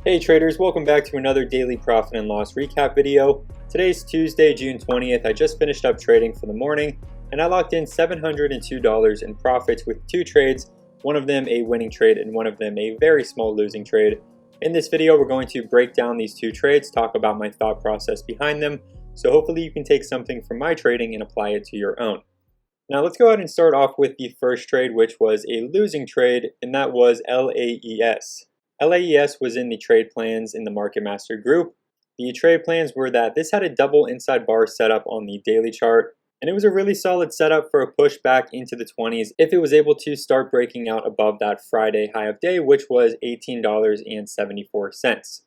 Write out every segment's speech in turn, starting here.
Hey traders, welcome back to another daily profit and loss recap video. Today's Tuesday, June 20th. I just finished up trading for the morning and I locked in $702 in profits with two trades, one of them a winning trade and one of them a very small losing trade. In this video, we're going to break down these two trades, talk about my thought process behind them, so hopefully you can take something from my trading and apply it to your own. Now let's go ahead and start off with the first trade, which was a losing trade, and that was LAES. LAES was in the trade plans in the Market Master group. The trade plans were that this had a double inside bar setup on the daily chart, and it was a really solid setup for a push back into the 20s if it was able to start breaking out above that Friday high of day, which was $18.74.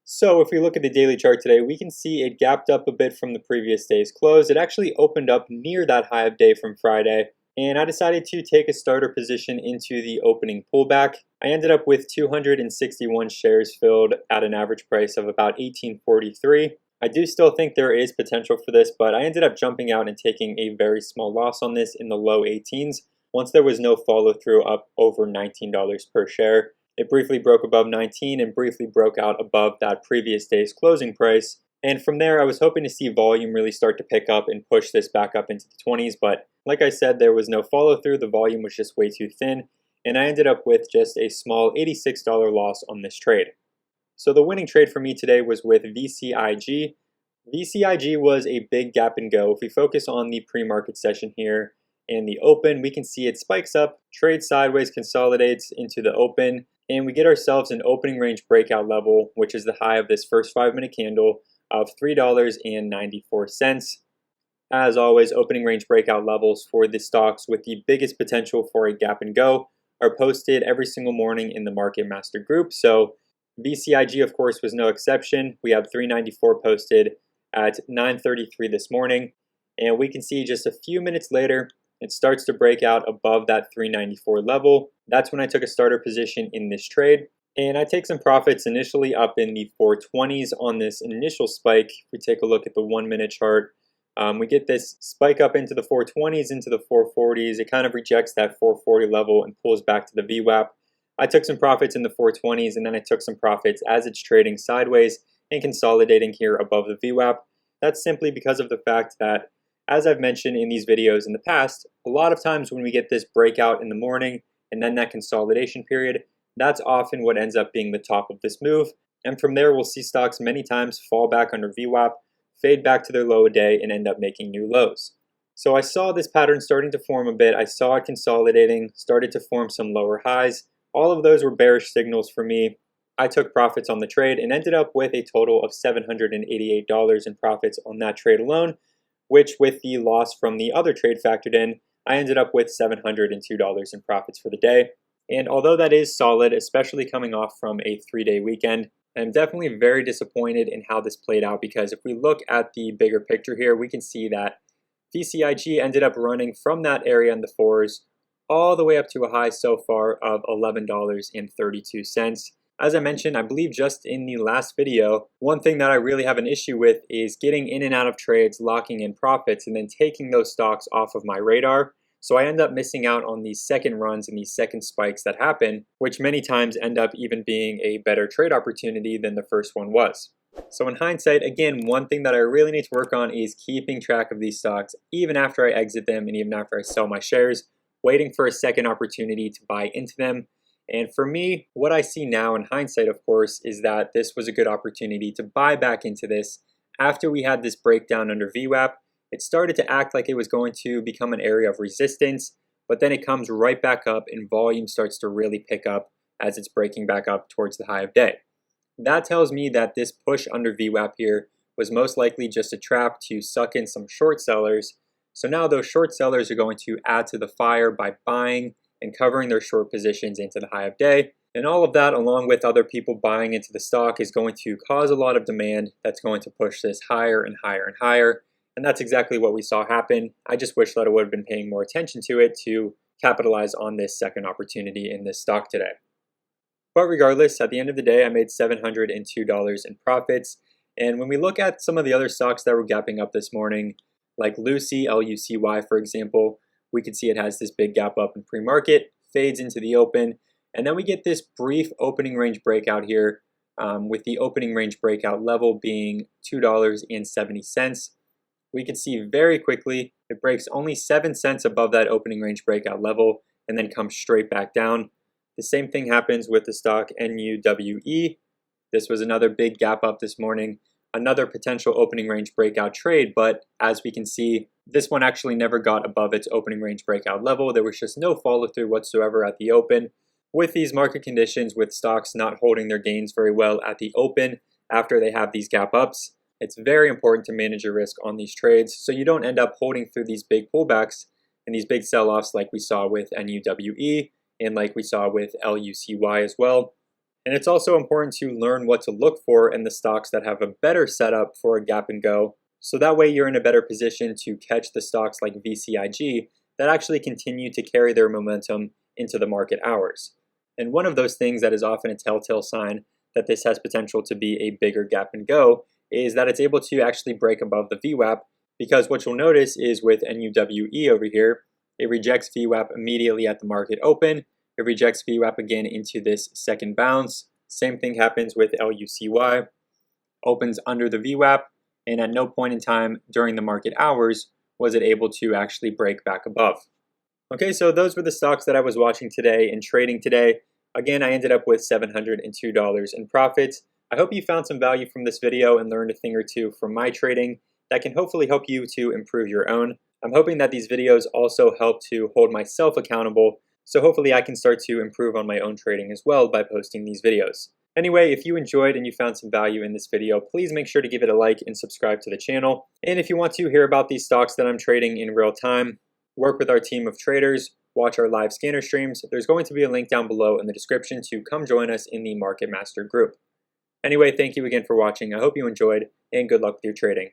So if we look at the daily chart today, we can see it gapped up a bit from the previous day's close. It actually opened up near that high of day from Friday, and I decided to take a starter position into the opening pullback. I ended up with 261 shares filled at an average price of about $18.43. I do still think there is potential for this, but I ended up jumping out and taking a very small loss on this in the low 18s once there was no follow through up over $19 per share. It briefly broke above 19 and briefly broke out above that previous day's closing price. And from there, I was hoping to see volume really start to pick up and push this back up into the 20s. But like I said, there was no follow through. The volume was just way too thin. And I ended up with just a small $86 loss on this trade. So the winning trade for me today was with VCIG. VCIG was a big gap and go. If we focus on the pre-market session here and the open, we can see it spikes up, trades sideways, consolidates into the open, and we get ourselves an opening range breakout level, which is the high of this first 5-minute candle of $3.94. As always, opening range breakout levels for the stocks with the biggest potential for a gap and go are posted every single morning in the Market Master group. So VCIG, of course, was no exception. We have 394 posted at 9:33 this morning, and we can see just a few minutes later, it starts to break out above that 394 level. That's when I took a starter position in this trade. And I take some profits initially up in the 420s on this initial spike. If we take a look at the 1-minute chart, we get this spike up into the 420s, into the 440s. It kind of rejects that 440 level and pulls back to the VWAP. I took some profits in the 420s, and then I took some profits as it's trading sideways and consolidating here above the VWAP. That's simply because of the fact that, as I've mentioned in these videos in the past, a lot of times when we get this breakout in the morning and then that consolidation period, that's often what ends up being the top of this move. And from there, we'll see stocks many times fall back under VWAP, fade back to their low a day, and end up making new lows. So I saw this pattern starting to form a bit. I saw it consolidating, started to form some lower highs. All of those were bearish signals for me. I took profits on the trade and ended up with a total of $788 in profits on that trade alone, which with the loss from the other trade factored in, I ended up with $702 in profits for the day. And although that is solid, especially coming off from a 3-day weekend, I'm definitely very disappointed in how this played out, because if we look at the bigger picture here, we can see that VCIG ended up running from that area in the 4s all the way up to a high so far of $11.32. As I mentioned, I believe just in the last video, one thing that I really have an issue with is getting in and out of trades, locking in profits, and then taking those stocks off of my radar. So I end up missing out on these second runs and these second spikes that happen, which many times end up even being a better trade opportunity than the first one was. So in hindsight, again, one thing that I really need to work on is keeping track of these stocks, even after I exit them and even after I sell my shares, waiting for a second opportunity to buy into them. And for me, what I see now in hindsight, of course, is that this was a good opportunity to buy back into this after we had this breakdown under VWAP. It started to act like it was going to become an area of resistance, but then it comes right back up and volume starts to really pick up as it's breaking back up towards the high of day. That tells me that this push under VWAP here was most likely just a trap to suck in some short sellers. So now those short sellers are going to add to the fire by buying and covering their short positions into the high of day. And all of that, along with other people buying into the stock, is going to cause a lot of demand that's going to push this higher and higher and higher. And that's exactly what we saw happen. I just wish that I would have been paying more attention to it to capitalize on this second opportunity in this stock today. But regardless, at the end of the day, I made $702 in profits. And when we look at some of the other stocks that were gapping up this morning, like Lucy, Lucy, for example, we can see it has this big gap up in pre-market, fades into the open, and then we get this brief opening range breakout here, with the opening range breakout level being $2.70. We can see very quickly it breaks only 7 cents above that opening range breakout level and then comes straight back down. The same thing happens with the stock NUWE. This was another big gap up this morning, another potential opening range breakout trade, but as we can see, this one actually never got above its opening range breakout level. There was just no follow through whatsoever at the open. With these market conditions, with stocks not holding their gains very well at the open after they have these gap ups, it's very important to manage your risk on these trades so you don't end up holding through these big pullbacks and these big sell-offs like we saw with NUWE and like we saw with LUCY as well. And it's also important to learn what to look for in the stocks that have a better setup for a gap and go, so that way you're in a better position to catch the stocks like VCIG that actually continue to carry their momentum into the market hours. And one of those things that is often a telltale sign that this has potential to be a bigger gap and go is that it's able to actually break above the VWAP, because what you'll notice is with NUWE over here, it rejects VWAP immediately at the market open. It rejects VWAP again into this second bounce. Same thing happens with LUCY. Opens under the VWAP, and at no point in time during the market hours was it able to actually break back above. Okay, so those were the stocks that I was watching today and trading today. Again, I ended up with $702 in profits. I hope you found some value from this video and learned a thing or two from my trading that can hopefully help you to improve your own. I'm hoping that these videos also help to hold myself accountable, so hopefully I can start to improve on my own trading as well by posting these videos. Anyway, if you enjoyed and you found some value in this video, please make sure to give it a like and subscribe to the channel. And if you want to hear about these stocks that I'm trading in real time, work with our team of traders, watch our live scanner streams, there's going to be a link down below in the description to come join us in the Market Master group. Anyway, thank you again for watching. I hope you enjoyed, and good luck with your trading.